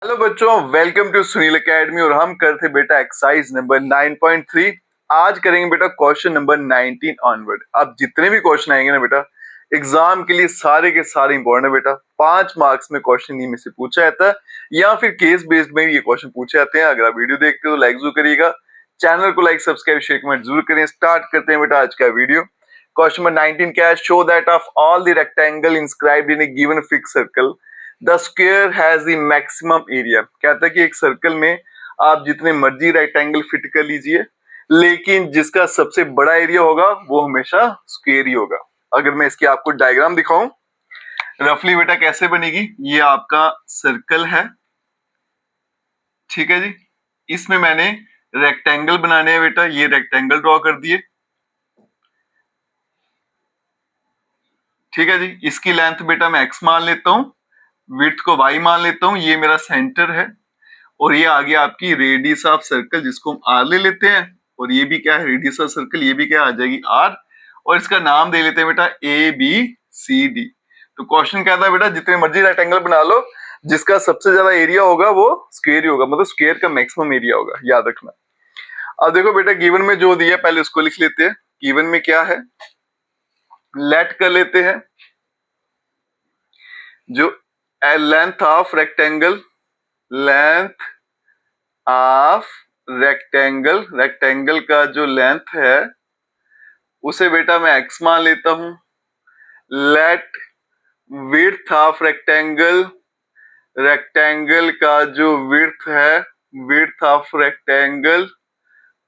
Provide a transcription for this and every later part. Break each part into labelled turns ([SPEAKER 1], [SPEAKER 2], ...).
[SPEAKER 1] Hello बच्चों, welcome to Sunil academy. और हम करते बेटा एक्सरसाइज नंबर 9.3। आज करेंगे बेटा क्वेश्चन नंबर 19 ऑनवर्ड। अब जितने भी क्वेश्चन आएंगे ना बेटा एग्जाम के लिए सारे के सारे इंपॉर्टेंट है बेटा। 5 मार्क्स में क्वेश्चन इन्हीं में से पूछा जाता है या फिर केस बेस्ड में भी ये क्वेश्चन पूछे जाते हैं। अगर आप वीडियो देखते हो तो लाइक जरूर करिएगा, चैनल को लाइक सब्सक्राइब शेयर कमेंट जरूर करें। स्टार्ट करते हैं बेटा आज का वीडियो। क्वेश्चन नंबर 19 क्या है? Show that of all the rectangle inscribed in A given fix circle the square has the maximum area. कहता है कि एक सर्कल में आप जितने मर्जी रेक्टेंगल फिट कर लीजिए, लेकिन जिसका सबसे बड़ा एरिया होगा वो हमेशा स्क्वायर ही होगा। अगर मैं इसकी आपको डायग्राम दिखाऊं रफली बेटा कैसे बनेगी, ये आपका सर्कल है, ठीक है जी। इसमें मैंने रेक्टेंगल बनाने हैं बेटा, ये रेक्टेंगल ड्रॉ कर दिए, ठीक है जी। इसकी लेंथ बेटा मैं x मान लेता हूं, विड्थ को y मान लेता हूं, ये मेरा सेंटर है। और ये आ गया आपकी रेडियस ऑफ सर्कल जिसको हम r ले लेते हैं। और ये भी क्या है? रेडियस ऑफ सर्कल, ये भी क्या आ जाएगी r। और इसका नाम दे लेते हैं बेटा ABCD। तो क्वेश्चन कहता है बेटा जितने मर्जी रेक्टेंगल बना लो, जिसका सबसे ज्यादा एरिया होगा वो स्क्वायर ही होगा, मतलब स्क्वायर का मैक्सिमम एरिया होगा, याद रखना। अब देखो बेटा गिवन में जो दिया पहले उसको लिख लेते हैं। गिवन में क्या है, लेट कर लेते हैं जो length of rectangle, length of rectangle, rectangle का जो लेंथ है उसे बेटा मैं x मान लेता हूं। Let width of rectangle, rectangle का जो विड्थ है, विड्थ ऑफ रेक्टेंगल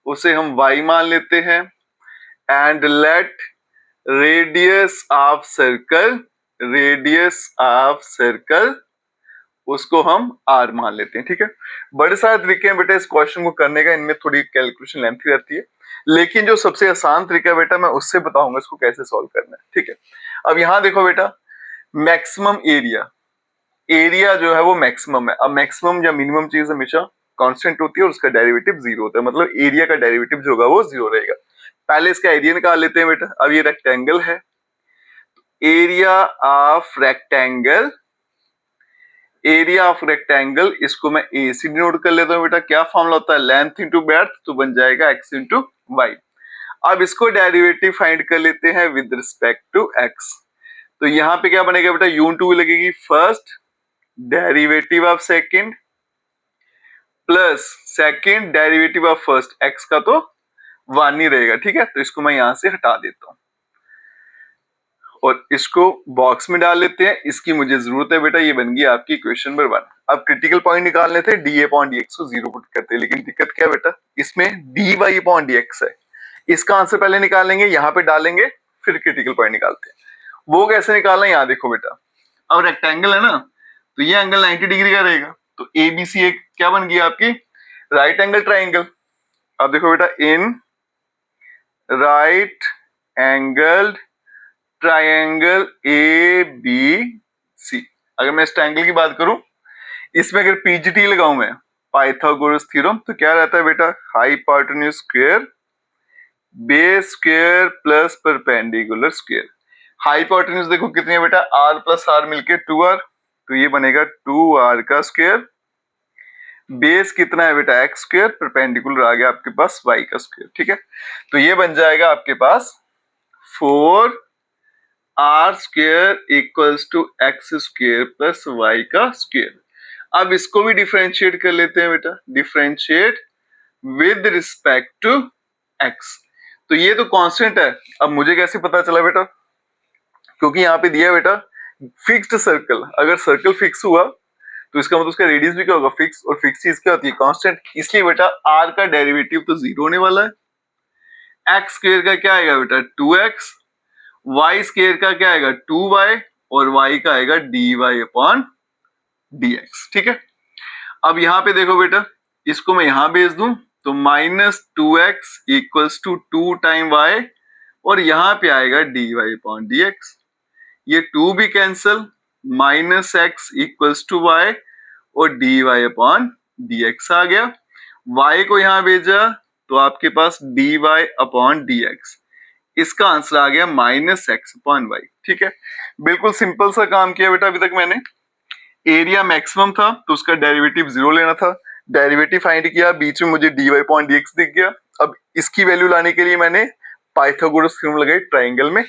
[SPEAKER 1] उसे हम y मान लेते हैं। And let radius of circle, radius of circle उसको हम r मान लेते हैं, ठीक है। बड़े सारे तरीके हैं बेटा इस क्वेश्चन को करने का, इनमें थोड़ी कैलकुलेशन लेंथी रहती है, लेकिन जो सबसे आसान तरीका बेटा मैं उससे बताऊंगा इसको कैसे सॉल्व करना है, ठीक है। अब यहां देखो बेटा मैक्सिमम एरिया, एरिया जो है वो मैक्सिमम है। अब मैक्सिमम या मिनिमम चीज हमेशा कांस्टेंट होती है और उसका डेरिवेटिव जीरो होता है, मतलब एरिया का डेरिवेटिव जो होगा वो जीरो रहेगा। पहले इसका एरिया निकाल लेते हैं बेटा। अब ये रेक्टेंगल है, area of rectangle, area of rectangle इसको मैं ए से डिनोट कर लेता हूं बेटा। क्या फॉर्मूला होता है? लेंथ इंटू ब्रेड्थ, तो बन जाएगा x इंटू वाई। अब इसको डेरिवेटिव फाइंड कर लेते हैं विद रिस्पेक्ट टू x। तो यहां पे क्या बनेगा बेटा? u इंटू लगेगी first derivative of second plus second derivative of first. x का तो 1 ही रहेगा, ठीक है। तो इसको मैं यहां से हटा देता हूं और इसको बॉक्स में डाल लेते हैं। इसकी मुझे जरूरत है बेटा, ये बन गई आपकी इक्वेशन नंबर 1। अब क्रिटिकल पॉइंट निकालने थे, डी अपॉन डी एक्स को जीरो पुट करते हैं, लेकिन दिक्कत क्या है बेटा, इसमें D Y upon D X है। इसका आंसर पहले निकालेंगे, यहाँ पे डालेंगे, फिर क्रिटिकल पॉइंट निकालते हैं। वो कैसे निकालना है यहाँ देखो बेटा। अब रेक्टेंगल है ना, तो ये एंगल 90 डिग्री का रहेगा। तो एबीसी एक क्या बन गई आपकी? Right angle triangle. अब देखो बेटा in right angled triangle A B C. अगर मैं इस ट्राइंगल की बात करूं, इसमें अगर पीजीटी लगाऊं मैं, पाइथागोरस थ्योरम, तो क्या रहता है बेटा? Hypotenuse square base square plus perpendicular square. Hypotenuse देखो कितनी है बेटा? आर प्लस आर मिलके 2r, तो ये बनेगा 2r का स्क्वायर। बेस कितना है बेटा? एक्स स्क्वायर, परपेंडिकुलर आ गया आपके पास y का स्क्वायर, ठीक है। तो ये बन जाएगा आपके पास 4 r square equals to x square plus y का स्क्वायर। अब इसको भी डिफरेंशिएट कर लेते हैं बेटा, differentiate with respect to x. तो ये तो कांस्टेंट है। अब मुझे कैसे पता चला बेटा? क्योंकि यहाँ पे दिया बेटा फिक्स्ड सर्कल। अगर सर्कल फिक्स हुआ तो इसका मतलब उसका रेडियस भी क्या होगा? फिक्स। और फिक्स चीज क्या होती है? कांस्टेंट। इसलिए बेटा आर का डेरिवेटिव तो जीरो होने वाला है। एक्स स्क्वायर का क्या आएगा बेटा? 2x। वाई स्क्वायर का क्या आएगा? 2y। और y का आएगा dy अपॉन dx, ठीक है। अब यहां पे देखो बेटा, इसको मैं यहां भेज दूं तो -2x equals to 2 time y, और यहां पे आएगा dy अपॉन dx। ये 2 भी cancel, -x equals to y और dy अपॉन dx आ गया। y को यहां भेजा तो आपके पास dy अपॉन dx। इसका आंसर आ गया -x अपॉन वाई, ठीक है। बिल्कुल सिंपल सा काम किया बेटा अभी तक मैंने। एरिया मैक्सिमम था तो उसका डेरिवेटिव 0 लेना था। डेरिवेटिव फाइंड किया, बीच में मुझे dy/dx दिख गया। अब इसकी वैल्यू लाने के लिए मैंने पाइथागोरस थ्योरम लगाई ट्राइंगल में,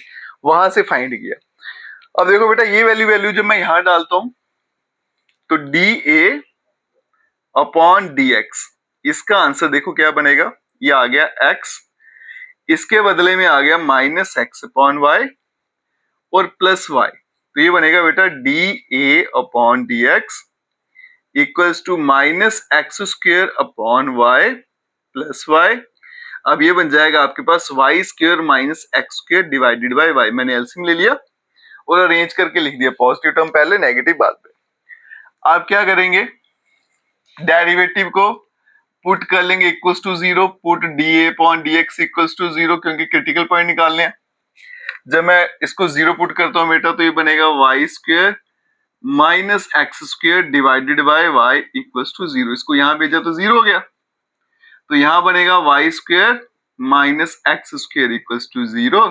[SPEAKER 1] वहां से फाइंड किया। अब देखो बेटा, ये वैल्यू जब मैं यहां डालता हूं तो dA/dx, इसका आंसर देखो क्या बनेगा, ये आ गया x, इसके बदले में आ गया -x/y और +y, तो ये बनेगा बेटा dA/dx equals to -x² + y। अब ये बन जाएगा आपके पास y² - x² divided by y। मैंने एलसीएम ले लिया और अरेंज करके लिख दिया, पॉजिटिव टर्म पहले नेगेटिव बाद में। आप क्या करेंगे, डेरिवेटिव को पुट कर लेंगे equals to 0, put dA/dx equals to 0, क्योंकि क्रिटिकल पॉइंट निकालने हैं। जब मैं इसको 0 पुट करता हूं बेटा तो ये बनेगा y² - x² divided by y equals to 0। इसको यहां भेजा तो 0 हो गया, तो यहां बनेगा y² - x² इक्वल्स टू 0,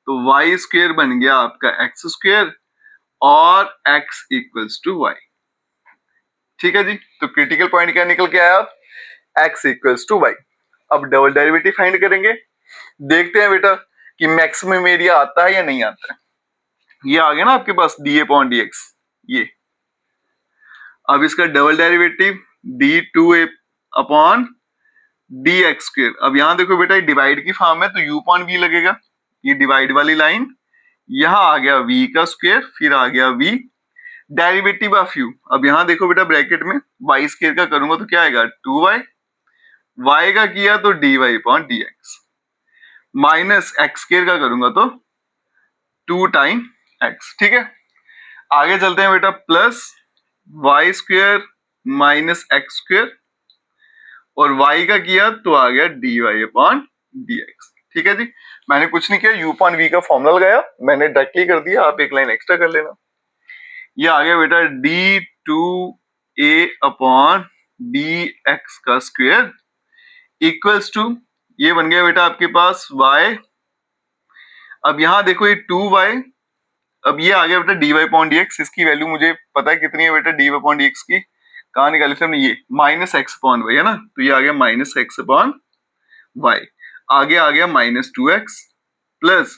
[SPEAKER 1] तो y² बन गया आपका x² और x इक्वल्स टू y। ठीक है जी, तो क्रिटिकल पॉइंट क्या निकल के आया, x इक्वल्स टू y। अब डबल डेरिवेटिव फाइंड करेंगे, देखते हैं बेटा कि मैक्सिमम एरिया आता है या नहीं आता है। ये आ गया ना आपके पास dA/dx, ये। अब इसका डबल डेरिवेटिव d2a/dx²। अब यहां देखो बेटा, ये डिवाइड की फॉर्म है तो u/v लगेगा, ये डिवाइड वाली लाइन, यहां आ गया v का स्क्वायर, फिर आ गया v डेरिवेटिव ऑफ u। अब यहां देखो बेटा ब्रैकेट में y² का करूंगा तो क्या आएगा 2y, y का किया तो dy/dx, माइनस x² का करूंगा तो 2 टाइम x। ठीक है, आगे चलते हैं बेटा, प्लस y² - x² और y का किया तो आ गया dy/dx। ठीक है जी, मैंने कुछ नहीं किया, u/v का फॉर्मूला लगाया, मैंने डायरेक्टली कर दिया, आप एक लाइन एक्स्ट्रा कर लेना। ये आ गया बेटा d2a/dx का स्क्वायर इक्वल्स टू, ये बन गया बेटा आपके पास y। अब यहां देखो ये 2y, अब ये आ गया बेटा dy/dx, इसकी वैल्यू मुझे पता है कितनी है बेटा dy/dx की, कहां निकाली थी हमने, ये -x/y है ना, तो ये आ गया -x/y। आगे आ गया -2x प्लस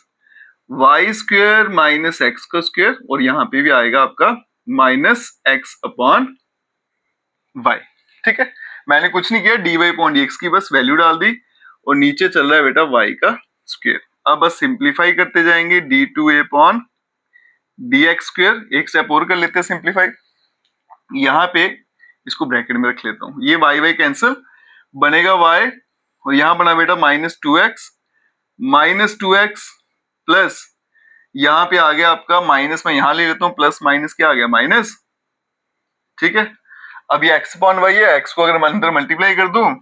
[SPEAKER 1] y² - x का स्क्वायर, और यहाँ पे भी आएगा आपका -x/y। ठीक है, मैंने कुछ नहीं किया, dy/dx की बस वैल्यू डाल दी और नीचे चल रहा है बेटा y का स्क्वायर। अब बस सिंप्लीफाई करते जाएंगे, d2a/dx², एक स्टेप और कर लेते हैं सिंप्लीफाई। यहाँ पे इसको ब्रैकेट में रख लेता हूं, ये y कैंसिल, बनेगा y और यहां बना बेटा -2x प्लस, यहां पे आ गया आपका माइनस, मैं यहां ले लेता हूं, प्लस माइनस क्या आ गया माइनस। ठीक है, अब ये x/y है, x को अगर मैं अंदर मल्टीप्लाई कर दूं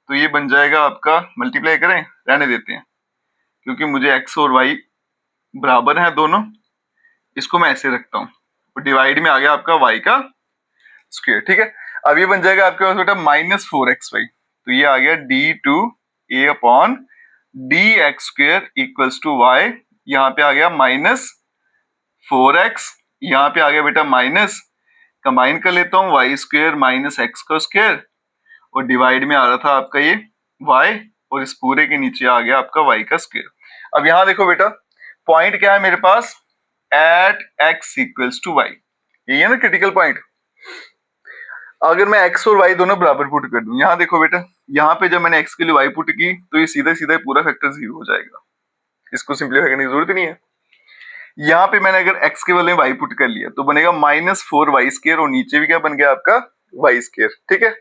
[SPEAKER 1] तो ये बन जाएगा आपका, मल्टीप्लाई करें, रहने देते हैं क्योंकि मुझे x और y बराबर है दोनों, इसको मैं ऐसे रखता हूं, और डिवाइड में आ गया आपका y का स्क्वायर। ठीक है, अब ये बन जाएगा आपके पास बेटा -4xy, तो ये आ गया d2a/dx² इक्वल्स टू y, यहाँ पे आ गया -4x, यहाँ पे आ गया बेटा माइनस, कंबाइन कर लेता हूँ y² - x का स्क्वायर, और डिवाइड में आ रहा था आपका ये y, और इस पूरे के नीचे आ गया आपका y का स्क्वायर। अब यहाँ देखो बेटा, पॉइंट क्या है मेरे पास, at x equals to y, यही है ना क्रिटिकल पॉइंट। अगर मैं x और y दोनों बराबर पुट कर दूं, यहाँ देखो बेटा, यहाँ पे जब मैंने x के लिए y पुट की तो ये सीधा सीधा पूरा फैक्टर 0 हो जाएगा, इसको सिंप्लीफाई करने की जरूरत ही नहीं है। यहाँ पे मैंने अगर x के बदले में y पुट कर लिया तो बनेगा -4y², और नीचे भी क्या बन गया आपका y²। ठीक है,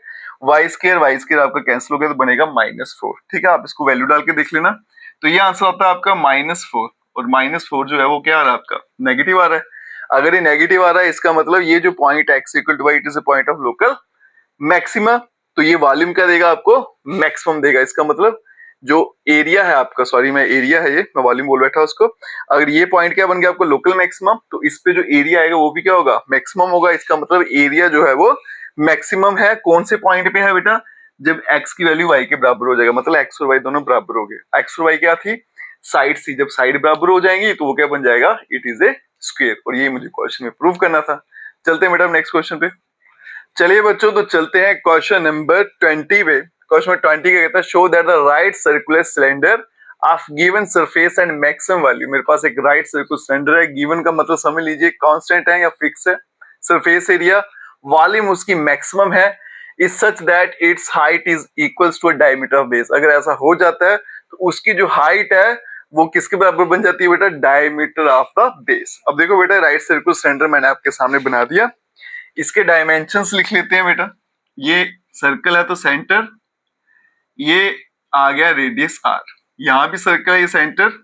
[SPEAKER 1] y² आपका कैंसिल हो गया तो बनेगा -4। ठीक है, आप इसको वैल्यू डाल के देख लेना, तो ये आंसर आता है आपका -4, और -4 जो है वो क्या आ रहा है आपका, नेगेटिव आ रहा है। अगर ये नेगेटिव आ रहा है, इसका मतलब ये जो point x = y, it is a point of local maxima, तो ये वॉल्यूम क्या देगा आपको, मैक्सिमम देगा। इसका मतलब जो एरिया है आपका, सॉरी मैं एरिया है, ये मैं वॉल्यूम बोल बैठा उसको, अगर ये पॉइंट क्या बन गया आपको लोकल मैक्सिमम, तो इस पे जो एरिया आएगा वो भी क्या होगा, मैक्सिमम होगा। इसका मतलब एरिया जो है वो मैक्सिमम है, कौन से पॉइंट पे है बेटा, जब x की वैल्यू y के बराबर हो जाएगा, मतलब x और y दोनों बराबर हो गए। x और y क्या थी, साइड थी, जब साइड बराबर हो जाएंगी तो वो क्या बन जाएगा, इट इज ए स्क्वायर, और ये मुझे क्वेश्चन में प्रूव करना था। चलते हैं मैडम नेक्स्ट क्वेश्चन पे। चलिए बच्चों, तो चलते हैं क्वेश्चन नंबर 20 पे। क्वेश्चन नंबर 20 क्या कहता है, show that the right circular cylinder of given surface and maximum value. मेरे पास एक राइट सर्कुलर सिलेंडर है, गिवन का मतलब समझ लीजिए कांस्टेंट है या फिक्स है, सरफेस एरिया, वॉल्यूम उसकी मैक्सिमम है, is such that its height is equals to diameter of base. अगर ऐसा हो जाता है तो उसकी जो हाइट है वो किसके बराबर बन जाती है बेटा, डायमीटर ऑफ द बेस। अब देखो बेटा, राइट सर्कुलर सिलेंडर मैंने आपके सामने बना दिया, इसके डायमेंशंस लिख लेते हैं बेटा। ये सर्कल है तो सेंटर, ये आ गया रेडियस आर, यहां भी सर्कल है, ये सेंटर,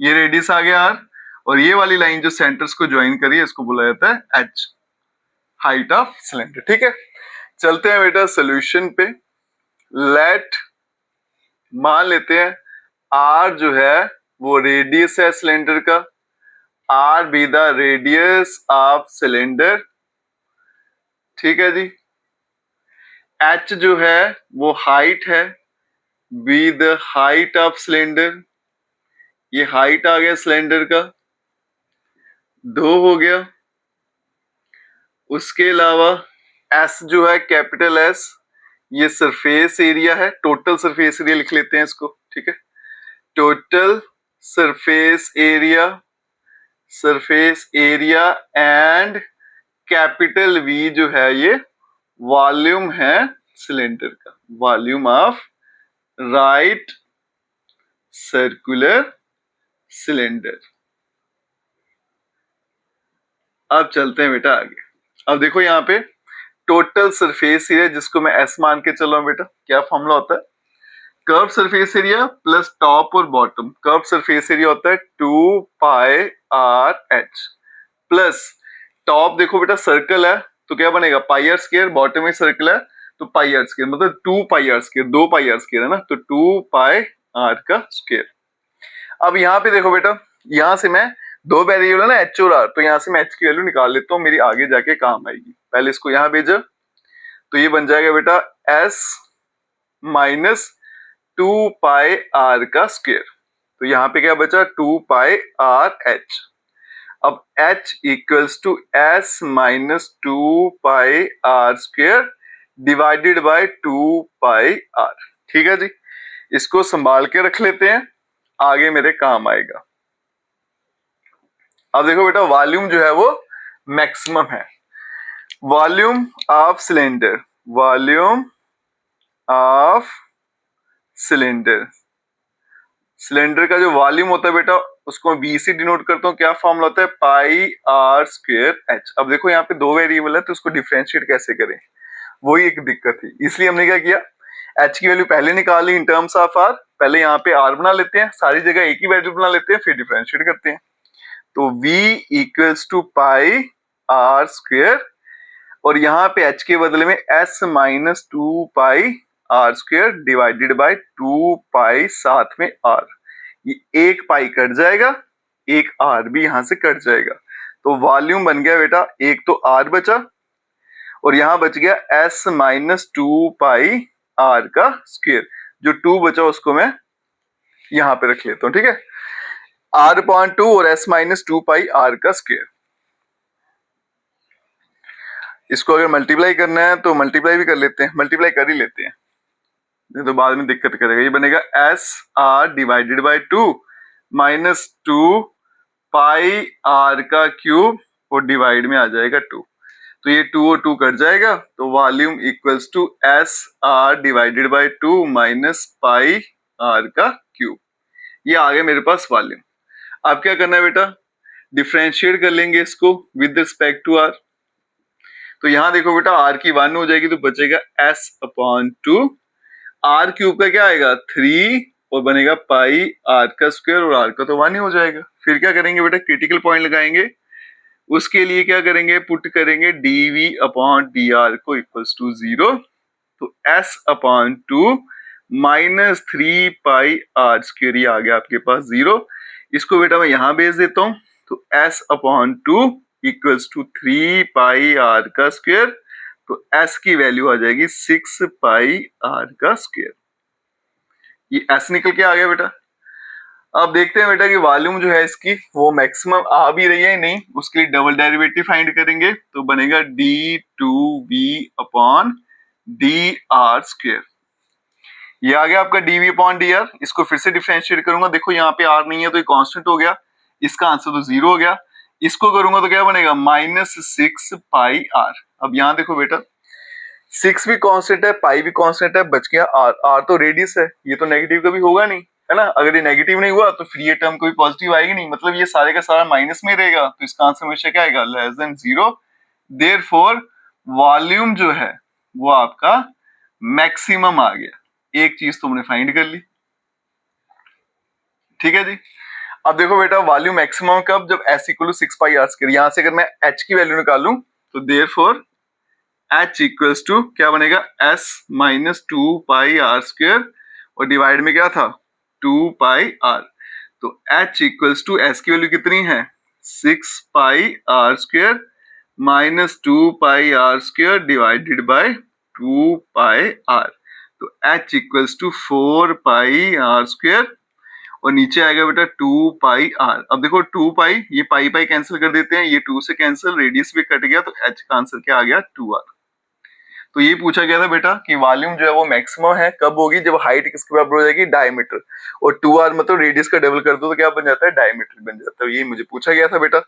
[SPEAKER 1] ये रेडियस आ गया आर, और ये वाली लाइन जो सेंटर्स को ज्वाइन करी है इसको बोला जाता है एच, हाइट ऑफ सिलेंडर। ठीक है, चलते हैं बेटा सोल्यूशन पे। लेट, मान लेते हैं आर जो है वो रेडियस है सिलेंडर का, R be the radius of cylinder. ठीक है जी, एच जो है वो हाइट है, be the height of cylinder, ये हाइट आ गया सिलेंडर का, 2 हो गया। उसके अलावा एस जो है कैपिटल एस, ये सरफेस एरिया है, टोटल सरफेस एरिया लिख लेते हैं इसको। ठीक है, total surface area, surface area, and capital V जो है ये वॉल्यूम है सिलेंडर का, volume of right circular cylinder. अब चलते हैं बेटा आगे। अब देखो यहाँ पे टोटल सरफेस एरिया, जिसको मैं एस मान के चल रहा हूं बेटा, क्या फॉर्मूला होता है, curve surface area plus top और बॉटम। कर्व सरफेस एरिया होता है 2 pi r h, plus top देखो बेटा सर्कल है तो क्या बनेगा, पाई आर स्क्वायर, बॉटम में सर्कल है तो पाई आर स्क्वायर, मतलब 2 pi r square, 2 pi r square है ना, तो 2 पाई आर का स्क्वायर। अब यहाँ पे देखो बेटा, यहां से मैं दो वेरिएबल है ना एच और आर, तो यहां से मैं एच की वैल्यू निकाल लेता हूँ, मेरी आगे जाके काम आएगी। पहले इसको यहां भेजा तो ये बन जाएगा बेटा एस माइनस 2 पाई आर का स्क्वायर, तो यहाँ पे क्या बचा 2 पाई आर एच। अब h equals to s minus 2 pi r square divided by 2 pi r. ठीक है जी, इसको संभाल के रख लेते हैं, आगे मेरे काम आएगा। अब देखो बेटा, वॉल्यूम जो है वो मैक्सिमम है, volume of cylinder, volume of cylinder, cylinder का जो वॉल्यूम होता है बेटा उसको मैं बी से डिनोट करता हूँ, क्या फॉर्मूला होता है, पाई आर स्क्वायर एच। अब देखो यहाँ पे दो वेरिएबल है तो उसको डिफरेंशिएट कैसे करें, वही एक दिक्कत थी, इसलिए हमने क्या किया, एच की वैल्यू पहले निकाल ली इन टर्म्स ऑफ आर, पहले यहाँ पे आर बना लेते हैं, सारी जगह एक ही वैल्यू बना लेते हैं, फिर डिफरेंशिएट करते हैं। तो v equals to pi r square, और यहाँ पे h के बदले में s minus 2 pi r square divided by 2 pi साथ में r, ये एक पाई कट जाएगा, एक r भी यहां से कट जाएगा, तो वॉल्यूम बन गया बेटा, एक तो r बचा और यहां बच गया s माइनस 2 पाई r का स्क्वायर, जो 2 बचा उसको मैं यहां पे रख लेता हूं। ठीक है, r/2 और s माइनस 2 पाई r का स्क्वायर। इसको अगर मल्टीप्लाई करना है तो मल्टीप्लाई भी कर लेते हैं, मल्टीप्लाई कर ही लेते हैं, नहीं तो बाद में दिक्कत करेगा। ये बनेगा s r divided by 2 minus 2 pi r का क्यूब और डिवाइड में आ जाएगा 2, तो ये 2 और 2 कट जाएगा, तो volume equals to s r divided by 2 minus pi r का क्यूब। ये आ गया मेरे पास वॉल्यूम। अब क्या करना है बेटा, डिफरेंशिएट कर लेंगे इसको विद रिस्पेक्ट टू आर। तो यहां देखो बेटा, आर की 1 हो जाएगी तो बचेगा एस अपॉन 2, आर क्यूब का क्या आएगा 3 और बनेगा पाई आर का स्क्वायर, और आर का तो 1 ही हो जाएगा। फिर क्या करेंगे बेटा, क्रिटिकल पॉइंट लगाएंगे, उसके लिए क्या करेंगे, पुट करेंगे dv अपॉन dr को इक्वल्स टू 0, तो s upon 2 minus 3 pi r square, ये आ गया आपके पास 0। इसको बेटा मैं यहां भेज देता हूं, तो s upon 2 equals to 3 pi r का स्क्वायर, तो s की वैल्यू आ जाएगी 6 पाई आर का स्क्वायर। ये s निकल के आ गया बेटा। अब देखते हैं बेटा कि वॉल्यूम जो है इसकी वो मैक्सिमम आ भी रही है नहीं, उसके लिए डबल डेरिवेटिव फाइंड करेंगे तो बनेगा d2v अपॉन dr²। ये आ गया आपका dv अपॉन dr। इसको फिर से डिफरेंशिएट करूंगा, देखो यहाँ पे r नहीं है तो ये कांस्टेंट हो गया, इसका आंसर तो 0 हो गया। इसको करूंगा तो क्या बनेगा -6πr। अब यहाँ देखो बेटा 6 भी कांस्टेंट है, पाई भी कांस्टेंट है, बच गया r। r तो रेडियस है, ये तो नेगेटिव कभी होगा नहीं, है ना। अगर ये नेगेटिव नहीं हुआ तो फिर ये टर्म कोई पॉजिटिव आएगी नहीं, मतलब ये सारे का सारा माइनस में रहेगा, तो इसका आंसर हमेशा क्या आएगा लेस देन 0। देयरफॉर वॉल्यूम जो है वो आपका मैक्सिमम आ गया। एक चीज तुमने फाइंड कर ली, ठीक है जी। अब देखो बेटा वॉल्यूम मैक्सिमम कब, जब s इक्वल टू 6πr²। यहां से अगर मैं h की वैल्यू निकालूं तो देयरफॉर h इक्वल्स टू क्या बनेगा s माइनस 2πr² और डिवाइड में क्या था 2πr। तो h इक्वल्स टू s की वैल्यू कितनी है 6πr² minus 2πr² divided by 2πr। तो h इक्वल्स टू 4πr² और नीचे आएगा बेटा 2πr। अब देखो 2π, ये पाई पाई कैंसिल कर देते हैं, ये 2 से कैंसिल, रेडियस भी कट गया, तो h का आंसर क्या आ गया 2r। तो ये पूछा गया था बेटा कि वॉल्यूम जो है वो मैक्सिमम है कब होगी, जब हाइट किसके बराबर हो जाएगी डायमीटर, और 2r मतलब रेडियस का डबल कर दो तो क्या बन जाता है डायमीटर बन जाता है। ये मुझे पूछा गया था बेटा।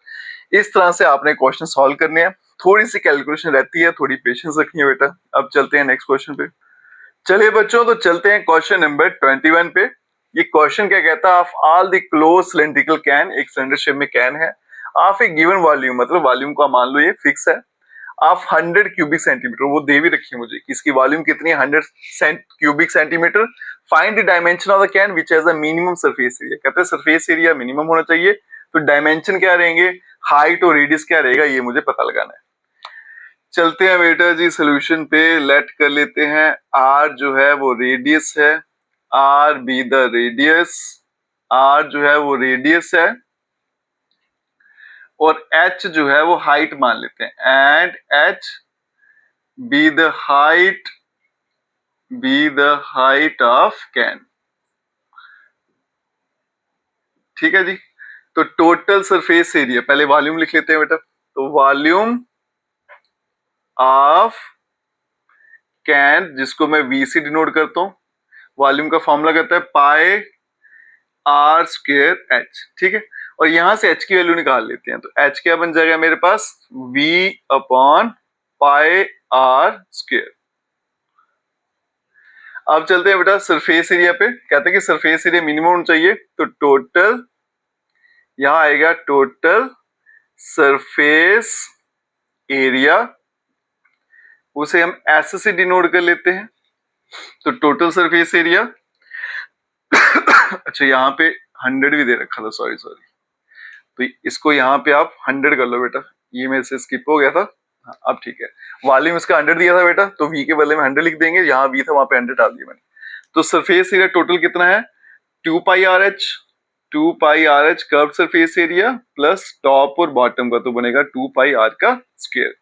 [SPEAKER 1] इस तरह से आपने क्वेश्चन सॉल्व करने हैं, थोड़ी सी कैलकुलेशन रहती है, थोड़ी पेशेंस रखनी है बेटा। अब चलते हैं नेक्स्ट क्वेश्चन पे। चलिए बच्चों तो चलते हैं क्वेश्चन नंबर 21 पे। ये क्वेश्चन क्या कहता है, of all the close cylindrical can, एक सिलेंडर शेप में कैन है, ऑफ ए गिवन वॉल्यूम, मतलब वॉल्यूम का मान लो ये फिक्स है, ऑफ 100 क्यूबिक सेंटीमीटर, वो दे भी रखी है मुझे कि इसकी वॉल्यूम कितनी है 100 cubic centimetre. Find the dimension of the can which has a minimum surface area. कहते हैं सरफेस एरिया मिनिमम होना चाहिए, तो डायमेंशन क्या रहेंगे, हाइट और रेडियस क्या रहेगा, ये मुझे पता लगाना है। चलते हैं बेटा जी सोल्यूशन पे, लेट कर लेते हैं r जो है वो रेडियस है, r be the radius, r जो है वो रेडियस है और h जो है वो हाइट मान लेते हैं, and h be the height of can. ठीक है जी। तो टोटल सरफेस एरिया, पहले वॉल्यूम लिख लेते हैं बेटा, तो वॉल्यूम ऑफ कैन जिसको मैं v से डिनोट करता हूं, वॉल्यूम का फॉर्मूला कहता है पाई r² h। ठीक है, और यहां से h की वैल्यू निकाल लेते हैं, तो h क्या बन जाएगा मेरे पास v अपॉन पाई r²। अब चलते हैं बेटा सरफेस एरिया पे। कहते हैं कि सरफेस एरिया मिनिमम होना चाहिए, तो टोटल यहां आएगा टोटल सरफेस एरिया, उसे हम s से डिनोट कर लेते हैं, तो टोटल सरफेस एरिया अच्छा यहाँ पे 100 भी दे रखा था, सॉरी, तो इसको यहाँ पे आप 100 कर लो बेटा, ये मेरे से स्किप हो गया था। हाँ, अब ठीक है, वॉल्यूम इसका 100 दिया था बेटा, तो v के बदले में 100 लिख देंगे, यहाँ v था वहां पे 100 डाल दिया मैंने। तो सरफेस एरिया टोटल कितना है 2πr/h curve surface area plus top और बॉटम का, तो बनेगा 2πr का स्क्वायर।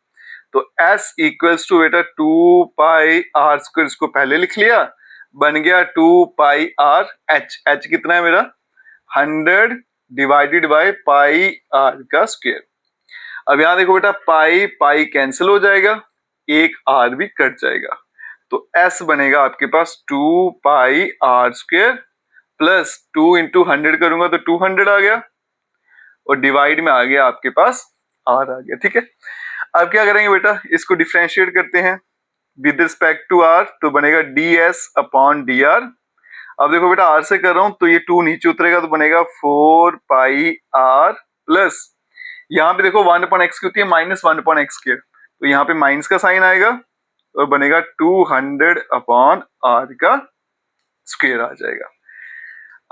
[SPEAKER 1] तो s इक्वल्स टू बेटा 2πr स्क्वायर, इसको पहले लिख लिया, बन गया 2πr/h। h कितना है मेरा 100 डिवाइडेड बाय पाई r का स्क्वायर। अब यहां देखो बेटा पाई पाई कैंसिल हो जाएगा, एक r भी कट जाएगा, तो s बनेगा आपके पास 2πr² प्लस 2 इंटू 100 करूंगा तो 200 आ गया, और डिवाइड में आ गया आपके पास r आ गया। ठीक है, अब क्या करेंगे बेटा, इसको डिफरेंशिएट करते हैं विद रिस्पेक्ट टू r, तो बनेगा ds अपॉन dr। अब देखो बेटा r से कर रहा हूं तो ये 2 नीचे उतरेगा, तो बनेगा 4πr प्लस यहाँ पे देखो 1/x की होती है -1/x², तो यहाँ पे माइनस का साइन आएगा और बनेगा 200 अपॉन r का स्क्वायर आ जाएगा।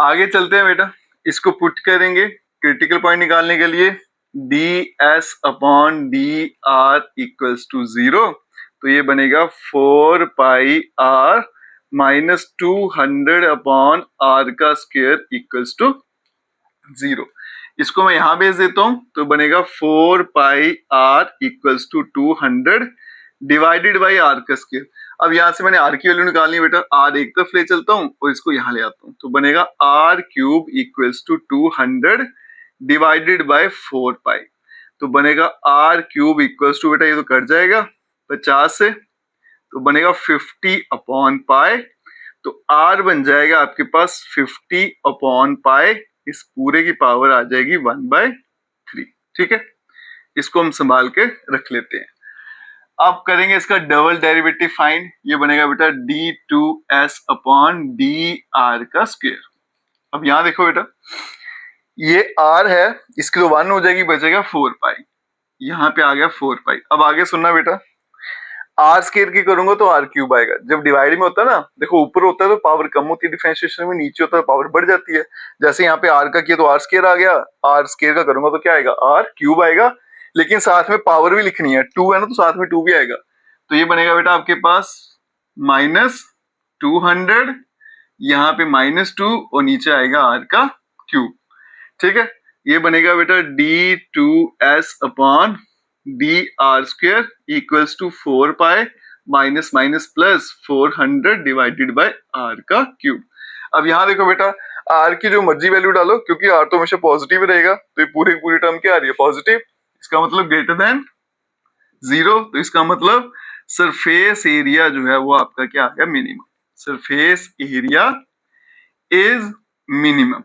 [SPEAKER 1] आगे चलते हैं बेटा, इसको पुट करेंगे क्रिटिकल पॉइंट निकालने के लिए, ds upon dr equals to 0, तो ये बनेगा 4πr माइनस 200 अपॉन r का स्क्वायर इक्वल्स टू 0। इसको मैं यहां भेज देता हूं, तो बनेगा 4πr equals to 200 divided by r का स्क्वायर। अब यहाँ से मैंने आर की वैल्यू निकालनी है बेटा, आर एक तरफ ले चलता हूँ और इसको यहाँ ले आता हूँ, तो बनेगा r cube equals to 200 divided by 4 pi. तो बनेगा आर क्यूब इक्वल्स टू बेटा ये तो कट जाएगा 50 से, तो बनेगा 50 अपॉन पाई। तो आर बन जाएगा आपके पास 50 अपॉन पाई, इस पूरे की पावर आ जाएगी 1/3। ठीक है, इसको हम संभाल के रख लेते हैं। अब करेंगे इसका डबल डेरिवेटिव फाइंड। ये बनेगा बेटा d2s अपॉन dr का स्क्वायर। अब यहां देखो बेटा, ये r है, इसकी तो 1 हो जाएगी, बचेगा 4 पाई, यहाँ पे आ गया 4 पाई। अब आगे सुनना बेटा, आर स्क्वायर की करूंगा तो आर क्यूब आएगा। जब डिवाइड में होता है ना, देखो ऊपर होता है तो पावर कम होती है डिफरेंशिएशन में, नीचे होता है तो पावर बढ़ जाती है। जैसे यहाँ पे आर का किया तो आर स्क्वायर आ गया, आर स्क्वायर का करूंगा तो क्या आएगा, आर क्यूब आएगा। लेकिन साथ में पावर भी लिखनी है, 2 है ना तो साथ में 2 भी आएगा। तो ये बनेगा बेटा आपके पास -200, यहाँ पे -2 और नीचे आएगा आर का क्यूब। ठीक है, ये बनेगा बेटा d2s upon dr square equals to 4 pi minus minus plus 400 divided by r का क्यूब। अब यहाँ देखो बेटा, r की जो मर्जी वैल्यू डालो, क्योंकि r तो हमेशा पॉजिटिव रहेगा, तो ये पूरी टर्म क्या आ रही है, पॉजिटिव। इसका मतलब ग्रेटर देन 0, तो इसका मतलब सरफेस एरिया जो है वो आपका क्या आ गया, minimum. Surface area is minimum,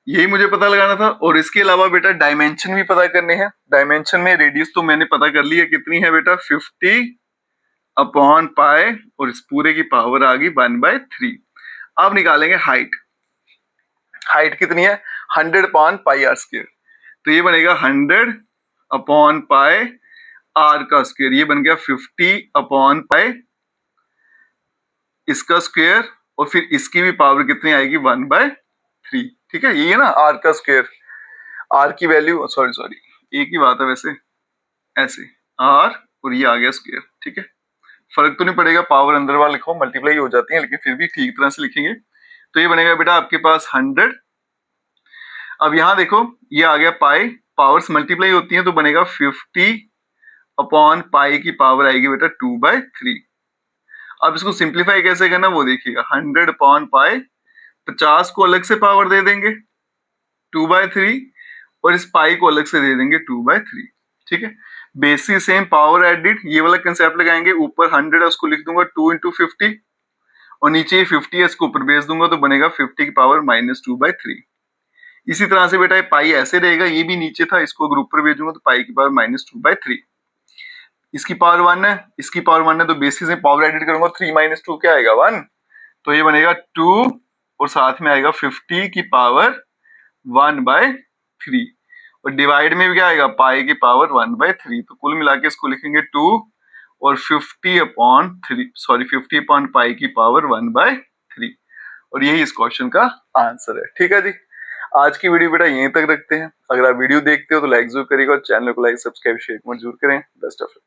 [SPEAKER 1] यही मुझे पता लगाना था। और इसके अलावा बेटा डायमेंशन भी पता करने हैं। डायमेंशन में रेडियस तो मैंने पता कर ली है, कितनी है बेटा 50 अपॉन पाई, और इस पूरे की पावर आ गई 1/3। अब निकालेंगे हाइट। हाइट कितनी है, 100 अपॉन पाई आर स्क्वायर। तो ये बनेगा 100 अपॉन पाई आर का स्क्वायर, ये बन गया 50 अपॉन पाई इसका स्क्वायर, और फिर इसकी भी पावर कितनी आएगी 1/3। ठीक है, ये है ना आर का स्क्वायर, आर की वैल्यू, सॉरी एक ही बात है वैसे, ऐसे आर और ये आ गया स्क्वायर। ठीक है, फर्क तो नहीं पड़ेगा, पावर अंदर वाला लिखो, मल्टीप्लाई हो जाती है, लेकिन फिर भी ठीक तरह से लिखेंगे। तो ये बनेगा बेटा आपके पास 100। अब यहाँ देखो, ये आ गया पाई, पावर्स मल्टीप्लाई होती हैं, तो बनेगा 50 अपॉन पाई की पावर आएगी बेटा 2/3। अब इसको सिंप्लीफाई कैसे करना वो देखिएगा, 100 अपॉन पाई, 50 को अलग से पावर दे देंगे 2/3, और इस पाई को अलग से दे देंगे 2/3। ठीक है, बेसिक सेम पावर एडिड, ये वाला कंसेप्ट लगाएंगे। ऊपर 100 है उसको लिख दूंगा 2 × 50, और नीचे 50 है इसको ऊपर बेच दूंगा, तो बनेगा 50 की पावर -2/3। इसी तरह से बेटा पाई ऐसे रहेगा, ये भी नीचे था, इसको अगर ऊपर भेजूंगा तो पाई की पावर -2/3। इसकी पावर 1 है, इसकी पावर 1 है, तो बेसिस में पावर एडिट करूंगा, 3 - 2 क्या आएगा 1, तो ये बनेगा 2, और साथ में आएगा 50 की पावर 1/3, और डिवाइड में भी क्या आएगा, पाई की पावर 1/3। तो कुल मिला के इसको लिखेंगे 2 और 50 अपॉन पाई की पावर 1/3, और यही इस क्वेश्चन का आंसर है। ठीक है जी, आज की वीडियो बेटा यहीं तक रखते हैं। अगर आप वीडियो देखते हो तो लाइक जरूर करिएगा, और चैनल को लाइक सब्सक्राइब शेयर जरूर करें। Best of luck.